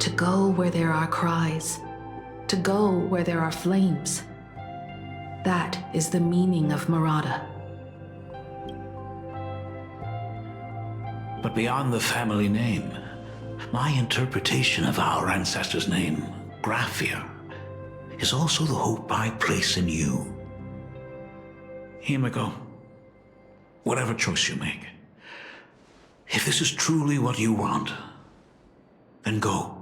To go where there are cries. To go where there are flames. That is the meaning of Murata. But beyond the family name, my interpretation of our ancestor's name, Graphia, is also the hope I place in you. Himiko, whatever choice you make, if this is truly what you want, then go.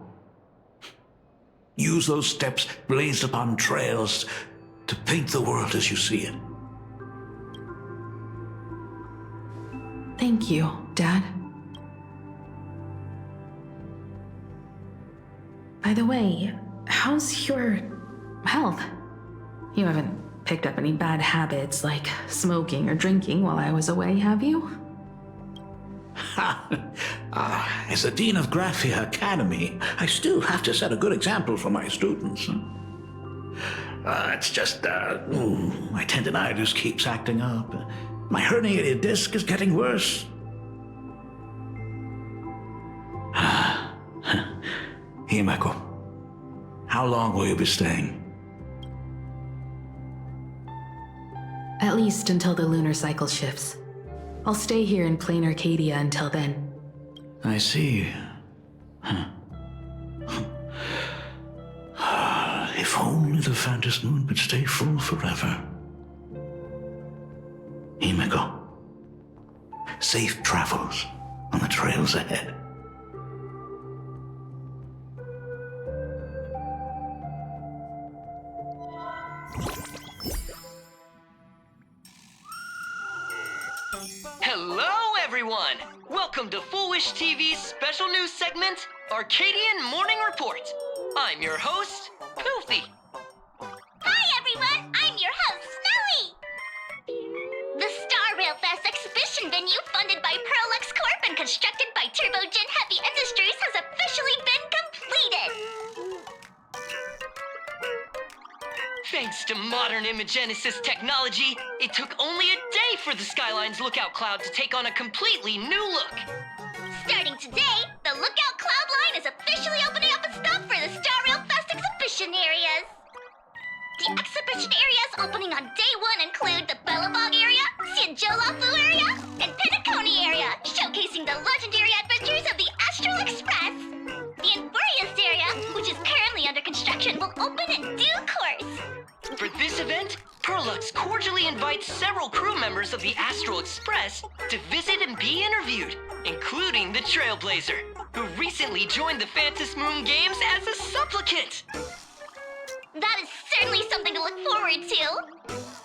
Use those steps blazed upon trails to paint the world as you see it. Thank you, Dad. By the way, how's your health? You haven't picked up any bad habits like smoking or drinking while I was away, have you? As the Dean of Graphia Academy, I still have to set a good example for my students. It's just, my tendinitis keeps acting up. My herniated disc is getting worse. Himeko, how long will you be staying? At least until the lunar cycle shifts. I'll stay here in plain Arcadia until then. I see. If only the Phantom Moon could stay full forever. Himeko, safe travels on the trails ahead. Hello, everyone! Welcome to Foolish TV's special news segment, Arcadian Morning Report. I'm your host, Goofy. Hi, everyone! I'm your host, Snowy! The Star Rail Fest exhibition venue, funded by Pearlux Corp and constructed by Turbogen Heavy Industries, has officially been completed! Thanks to modern imagenesis technology, it took only a day for the Skyline's lookout cloud to take on a completely new look. Starting today, the Lookout Cloud line is officially opening up its stop for the Star Rail Fest exhibition areas. The exhibition areas opening on day one include the Bellabog area, Sianjolafu area, and Penacony area, showcasing the legendary adventures of the Astral Express. The Enfurious area, which is currently under construction, will open in due course. For this event, Pearlux cordially invites several crew members of the Astral Express to visit and be interviewed, including the Trailblazer, who recently joined the Phantom Moon Games as a supplicant. That is certainly something to look forward to.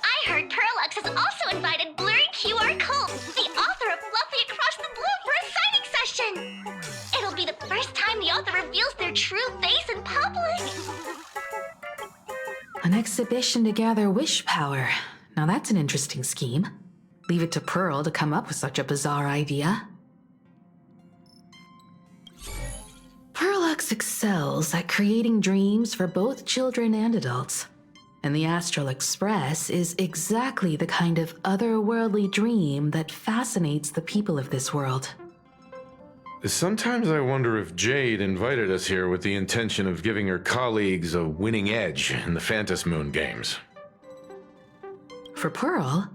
I heard Pearlux has also invited Blurry QR Cole, the author of Fluffy Across the Blue, for a signing session. It'll be the first time the author reveals their true face in public. An exhibition to gather wish power. Now that's an interesting scheme. Leave it to Pearl to come up with such a bizarre idea. Pearlux excels at creating dreams for both children and adults. And the Astral Express is exactly the kind of otherworldly dream that fascinates the people of this world. Sometimes I wonder if Jade invited us here with the intention of giving her colleagues a winning edge in the Phantom Moon games. For Pearl,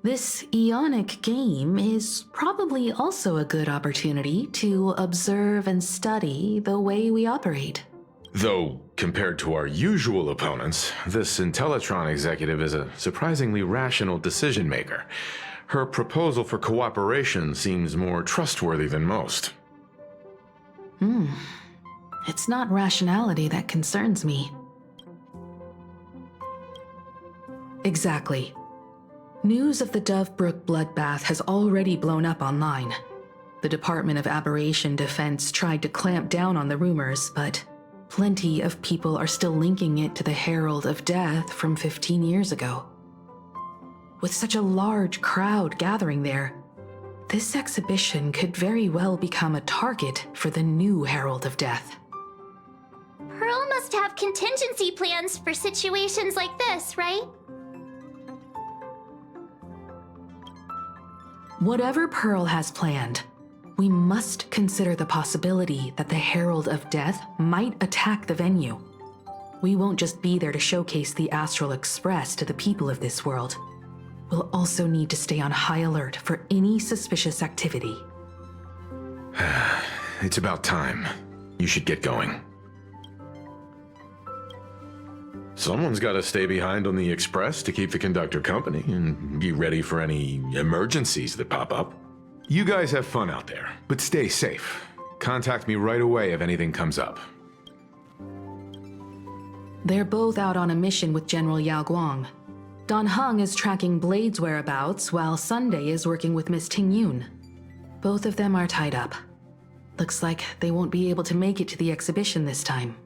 this Ionic game is probably also a good opportunity to observe and study the way we operate. Though, compared to our usual opponents, this Intellitron executive is a surprisingly rational decision maker. Her proposal for cooperation seems more trustworthy than most. It's not rationality that concerns me. Exactly. News of the Dovebrook bloodbath has already blown up online. The Department of Aberration Defense tried to clamp down on the rumors, but plenty of people are still linking it to the Herald of Death from 15 years ago. With such a large crowd gathering there, this exhibition could very well become a target for the new Herald of Death. Pearl must have contingency plans for situations like this, right? Whatever Pearl has planned, we must consider the possibility that the Herald of Death might attack the venue. We won't just be there to showcase the Astral Express to the people of this world. We'll also need to stay on high alert for any suspicious activity. It's about time. You should get going. Someone's got to stay behind on the express to keep the conductor company and be ready for any emergencies that pop up. You guys have fun out there, but stay safe. Contact me right away if anything comes up. They're both out on a mission with General Yao Guang. Dan Heng is tracking Blade's whereabouts, while Sunday is working with Miss Ting Yun. Both of them are tied up. Looks like they won't be able to make it to the exhibition this time.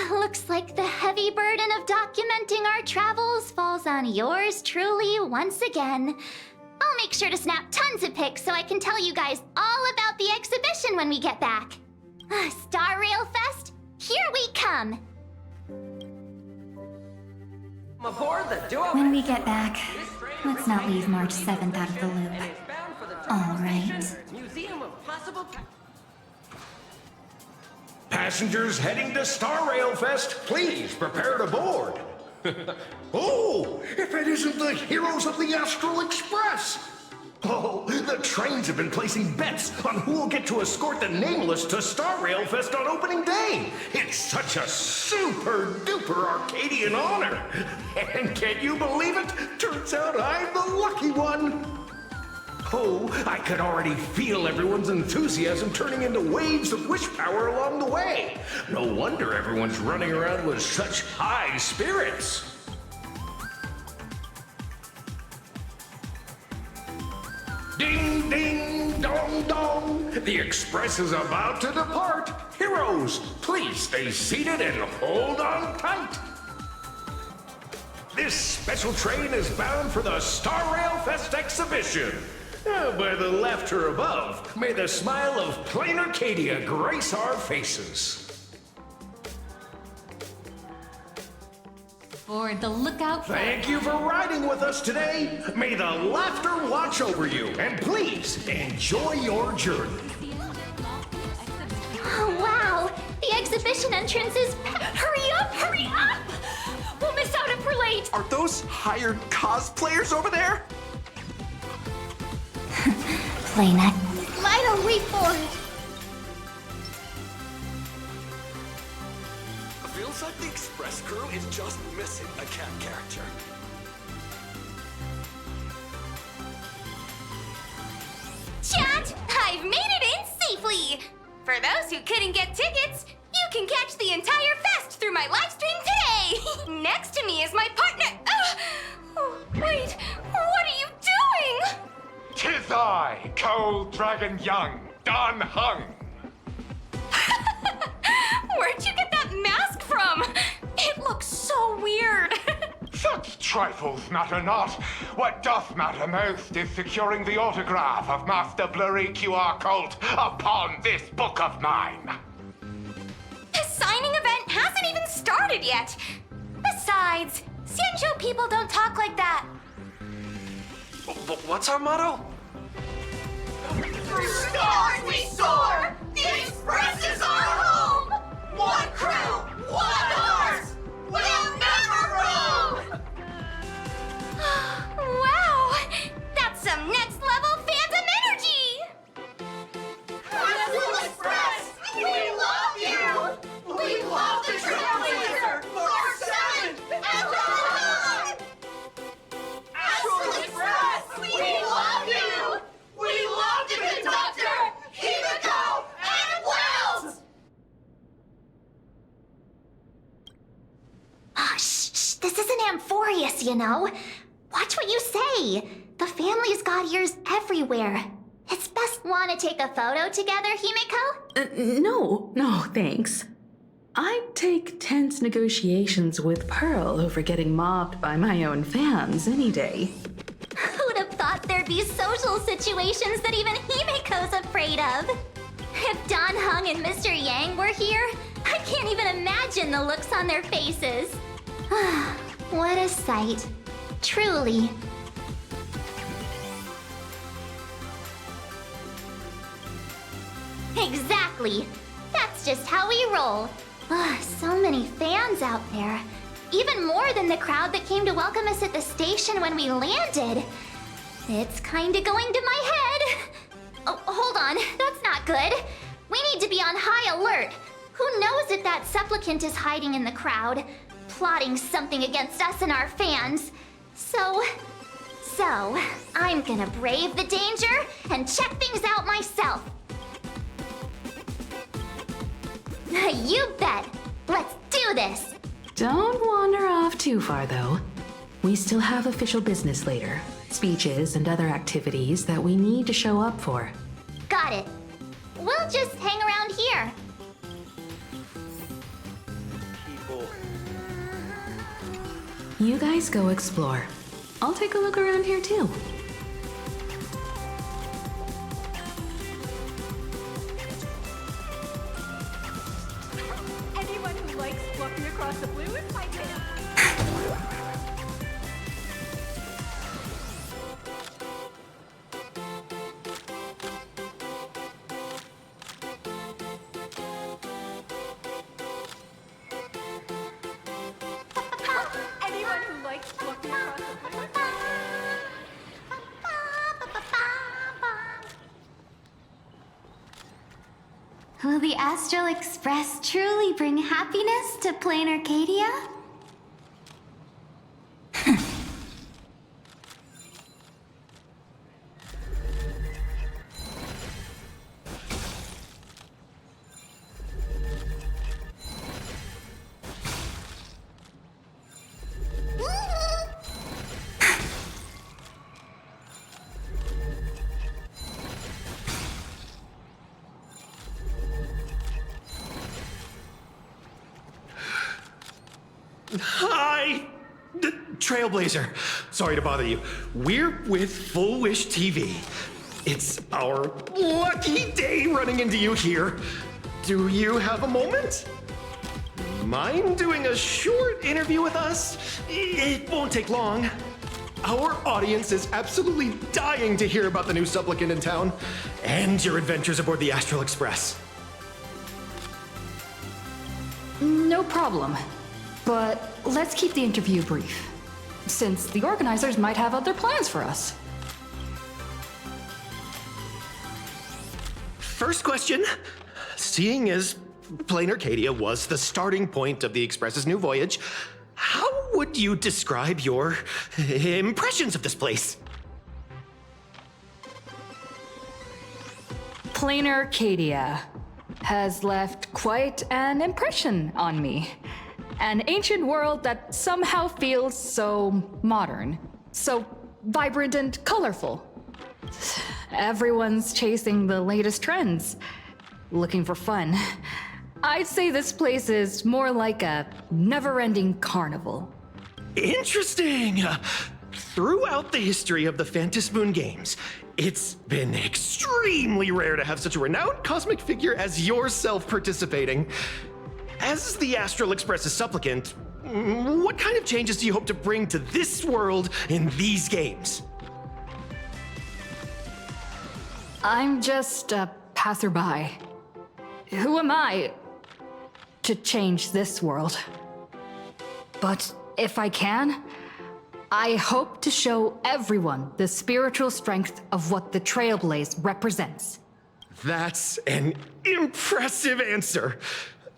Looks like the heavy burden of documenting our travels falls on yours truly once again. I'll make sure to snap tons of pics so I can tell you guys all about the exhibition when we get back. Star Rail Fest, here we come! Aboard the duo. When we get back, let's not leave March 7th out of the loop. All right. Museum of Possible. Passengers heading to Star Rail Fest, please prepare to board. Oh, if it isn't the heroes of the Astral Express! Oh, the trains have been placing bets on who will get to escort the Nameless to Star Rail Fest on opening day. It's such a super-duper Arcadian honor. And can you believe it? Turns out I'm the lucky one. Oh, I could already feel everyone's enthusiasm turning into waves of wish power along the way. No wonder everyone's running around with such high spirits. Ding, ding, dong, dong. The express is about to depart. Heroes, please stay seated and hold on tight. This special train is bound for the Star Rail Fest exhibition. By the laughter above, may the smile of plain Arcadia grace our faces. For the lookout. Thank you for riding with us today. May the laughter watch over you, and please enjoy your journey. Oh, wow! The exhibition entrance is Hurry up! Hurry up! We'll miss out if we're late! Are those hired cosplayers over there? Play next. Why don't we board? Feels like the Express crew is just missing a cat character. Chat! I've made it in safely! For those who couldn't get tickets, you can catch the entire fest through my live stream today! Next to me is my partner. Oh, wait, what are you doing? 'Tis I, Cold Dragon Young, Dan Heng. Where'd you get that mask from? It looks so weird. Such trifles matter not. What doth matter most is securing the autograph of Master Blurry QR Cult upon this book of mine. The signing event hasn't even started yet. Besides, Sancho people don't talk like that. What's our motto? Through stars we soar! The Express is our home! One crew, one horse! We'll never roam! Wow! That's some next level phantom energy! Astral Express! We love you! We love the Trailblazer! March 7th! Astral Express! We love you! We love the conductor, Himiko, and Wells! Oh, shh, this isn't Amphorius, you know. Watch what you say. The family's got ears everywhere. It's best want to take a photo together, Himiko? No, thanks. I'd take tense negotiations with Pearl over getting mobbed by my own fans any day. Who'd have thought there'd be social situations that even Himiko's afraid of? If Dan Heng and Mr. Yang were here, I can't even imagine the looks on their faces. What a sight. Truly. Exactly. That's just how we roll. So many fans out there. Even more than the crowd that came to welcome us at the station when we landed. It's kinda going to my head. Oh, hold on. That's not good. We need to be on high alert. Who knows if that supplicant is hiding in the crowd, plotting something against us and our fans. So, I'm gonna brave the danger and check things out myself. You bet. Let's do this. Don't wander off too far, though. We still have official business later. Speeches and other activities that we need to show up for. Got it. We'll just hang around here. You guys go explore. I'll take a look around here too. Anyone who likes walking across the blue is my jam. Anyone who likes walking across the blue. Will the Astral Express truly bring happiness to Plain Arcadia? Hi! Trailblazer. Sorry to bother you. We're with Full Wish TV. It's our lucky day running into you here. Do you have a moment? Mind doing a short interview with us? It won't take long. Our audience is absolutely dying to hear about the new supplicant in town and your adventures aboard the Astral Express. No problem. But let's keep the interview brief, since the organizers might have other plans for us. First question. Seeing as Plain Arcadia was the starting point of the Express's new voyage, how would you describe your impressions of this place? Plain Arcadia has left quite an impression on me. An ancient world that somehow feels so modern, so vibrant and colorful. Everyone's chasing the latest trends, looking for fun. I'd say this place is more like a never-ending carnival. Interesting! Throughout the history of the Phantom Moon games, it's been extremely rare to have such a renowned cosmic figure as yourself participating. As the Astral Express's supplicant, what kind of changes do you hope to bring to this world in these games? I'm just a passerby. Who am I to change this world? But if I can, I hope to show everyone the spiritual strength of what the Trailblaze represents. That's an impressive answer.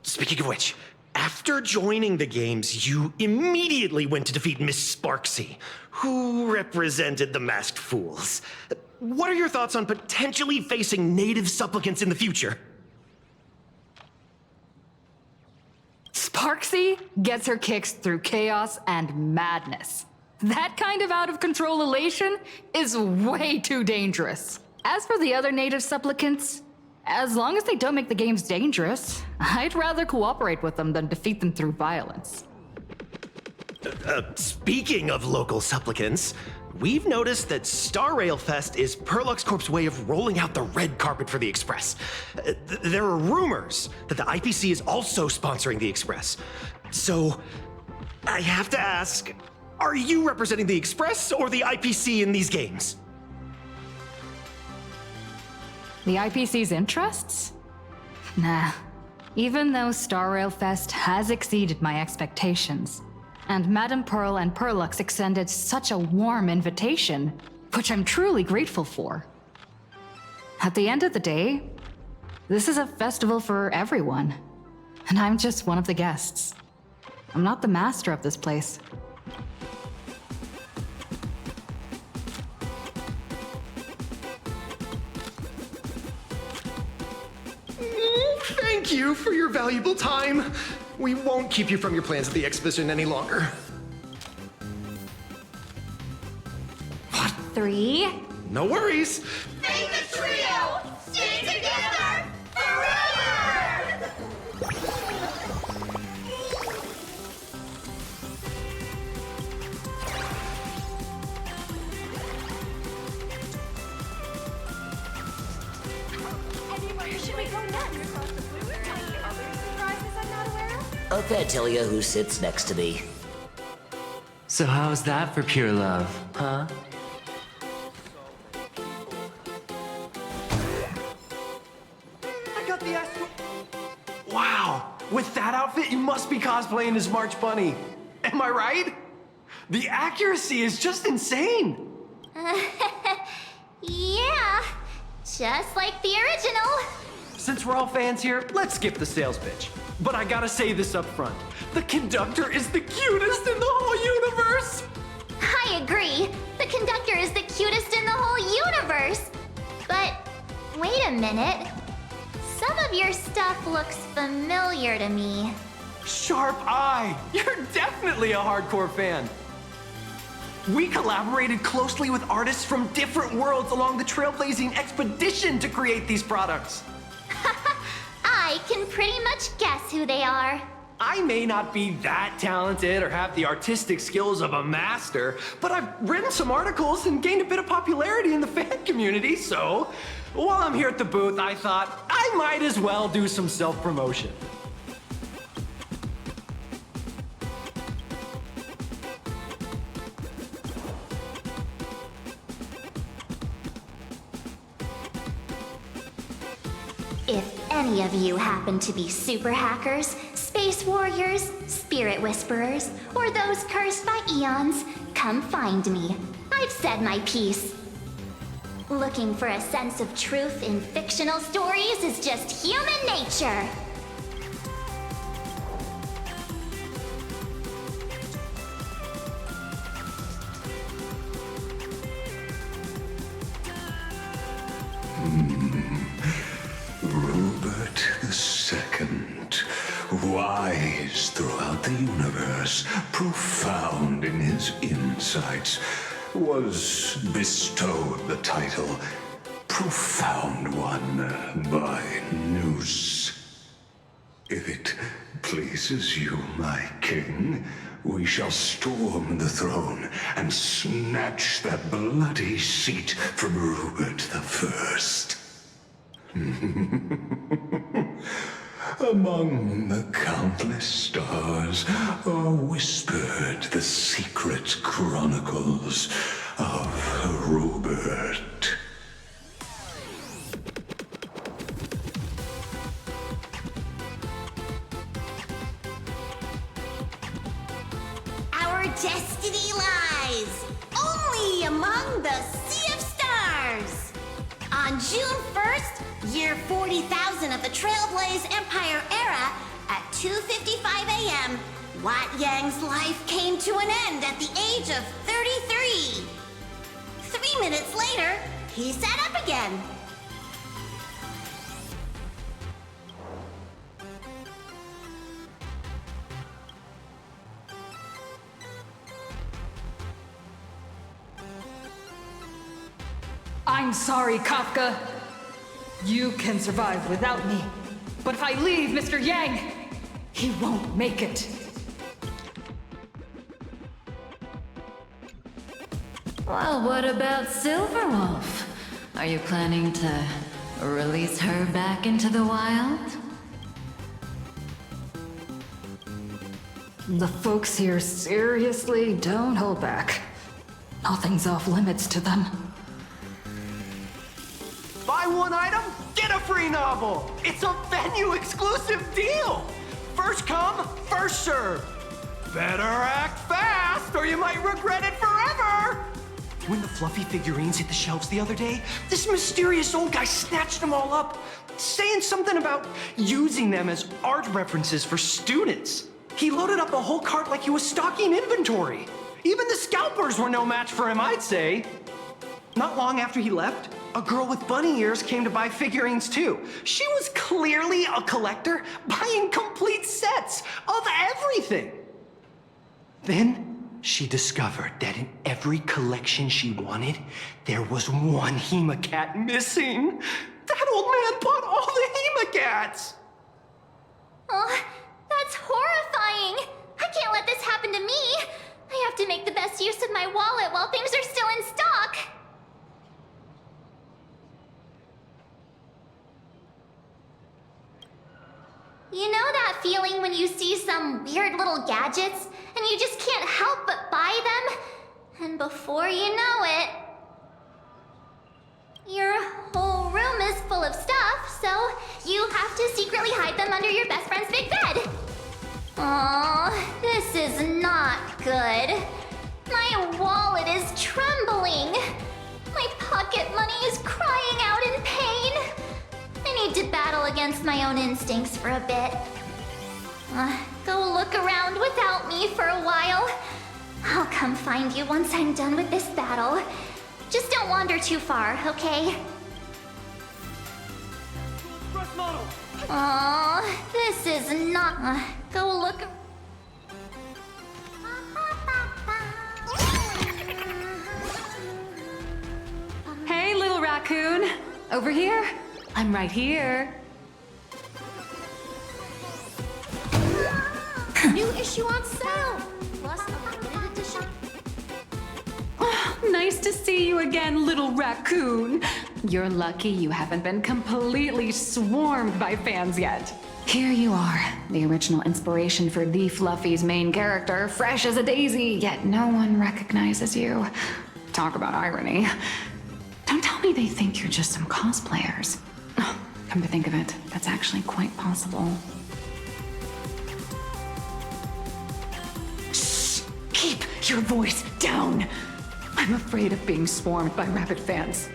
Speaking of which, after joining the games, you immediately went to defeat Miss Sparksy, who represented the Masked Fools. What are your thoughts on potentially facing native supplicants in the future? Sparksy gets her kicks through chaos and madness. That kind of out-of-control elation is way too dangerous. As for the other native supplicants, as long as they don't make the games dangerous, I'd rather cooperate with them than defeat them through violence. Speaking of local supplicants, we've noticed that Star Rail Fest is Perlux Corp's way of rolling out the red carpet for the Express. There are rumors that the IPC is also sponsoring the Express. So, I have to ask, are you representing the Express or the IPC in these games? The IPC's interests? Nah. Even though Star Rail Fest has exceeded my expectations, and Madame Pearl and Perlux extended such a warm invitation, which I'm truly grateful for. At the end of the day, this is a festival for everyone, and I'm just one of the guests. I'm not the master of this place. Thank you for your valuable time. We won't keep you from your plans at the exhibition any longer. 3. No worries. Make the trio stay together forever! Anyway, should we go nuts across the blue? Might be other surprises I'm not aware of? Okay, tell you who sits next to me. So how's that for pure love, huh? I got the astro. Wow, with that outfit, you must be cosplaying as March Bunny. Am I right? The accuracy is just insane. Yeah, just like the original. Since we're all fans here, let's skip the sales pitch. But I gotta say this up front. The conductor is the cutest in the whole universe! I agree. The conductor is the cutest in the whole universe. But wait a minute. Some of your stuff looks familiar to me. Sharp eye! You're definitely a hardcore fan. We collaborated closely with artists from different worlds along the trailblazing expedition to create these products. I can pretty much guess who they are. I may not be that talented or have the artistic skills of a master, but I've written some articles and gained a bit of popularity in the fan community, so while I'm here at the booth, I thought I might as well do some self-promotion. If any of you happen to be super hackers, space warriors, spirit whisperers, or those cursed by eons, come find me. I've said my piece. Looking for a sense of truth in fictional stories is just human nature. Robert II, wise throughout the universe, profound in his insights, was bestowed the title Profound One by Noose. If it pleases you, my king, we shall storm the throne and snatch that bloody seat from Robert I. Among the countless stars are whispered the secret chronicles of Robert. Our destiny lies only among the Sea of Stars. On June 1st, year 40,000 of the Trailblaze Empire era, at 2:55 a.m., Wat Yang's life came to an end at the age of 33. 3 minutes later, he sat up again. I'm sorry, Kafka. You can survive without me. But if I leave Mr. Yang, he won't make it. Well, what about Silverwolf? Are you planning to release her back into the wild? The folks here seriously don't hold back. Nothing's off limits to them. Buy one item, get a free mystery novel! It's a venue-exclusive deal! First come, first serve. Better act fast, or you might regret it forever! When the fluffy figurines hit the shelves the other day, this mysterious old guy snatched them all up, saying something about using them as art references for students. He loaded up a whole cart like he was stocking inventory. Even the scalpers were no match for him, I'd say. Not long after he left, a girl with bunny ears came to buy figurines too. She was clearly a collector, buying complete sets of everything. Then she discovered that in every collection she wanted, there was one Hemacat missing. That old man bought all the Hemacats! Oh, that's horrifying! I can't let this happen to me! I have to make the best use of my wallet while things are still in stock! You know that feeling when you see some weird little gadgets and you just can't help but buy them? And before you know it, your whole room is full of stuff, so you have to secretly hide them under your best friend's big bed. Aw, this is not good. My wallet is trembling. My pocket money is crying out in pain. I need to battle against my own instincts for a bit. Go look around without me for a while. I'll come find you once I'm done with this battle. Just don't wander too far, okay? Aw, this is not... go look... Hey, little raccoon. Over here. I'm right here. New issue on sale! Plus a limited edition. Nice to see you again, little raccoon. You're lucky you haven't been completely swarmed by fans yet. Here you are, the original inspiration for the Fluffy's main character, fresh as a daisy, yet no one recognizes you. Talk about irony. Don't tell me they think you're just some cosplayers. Oh, come to think of it, that's actually quite possible. Shh! Keep your voice down! I'm afraid of being swarmed by rabid fans.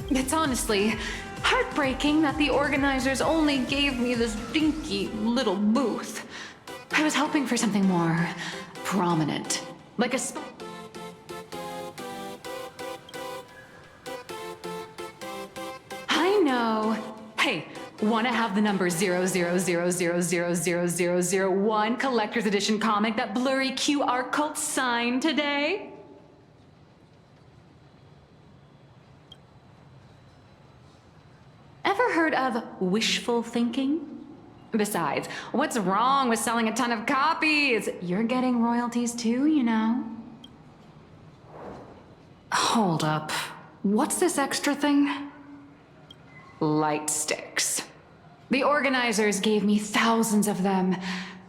It's honestly heartbreaking that the organizers only gave me this dinky little booth. I was hoping for something more prominent, like a I know. Hey, wanna have the number 000000001 collector's edition comic that blurry QR cult signed today? Ever heard of wishful thinking? Besides, what's wrong with selling a ton of copies? You're getting royalties too, you know. Hold up. What's this extra thing? Light sticks. The organizers gave me thousands of them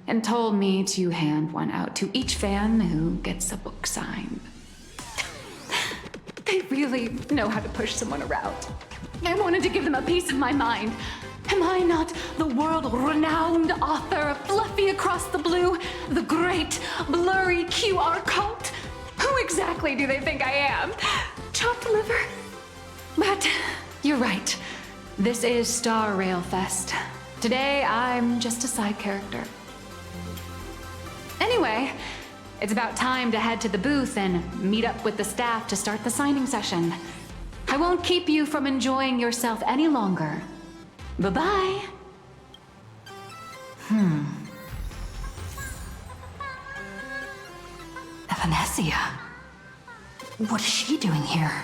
and told me to hand one out to each fan who gets a book signed. They really know how to push someone around. I wanted to give them a piece of my mind. Am I not the world-renowned author of Fluffy Across the Blue, the great blurry QR cult? Who exactly do they think I am? Chopped liver? But you're right. This is Star Rail Fest. Today, I'm just a side character. Anyway, it's about time to head to the booth and meet up with the staff to start the signing session. I won't keep you from enjoying yourself any longer. Bye-bye. Evanesia. What is she doing here?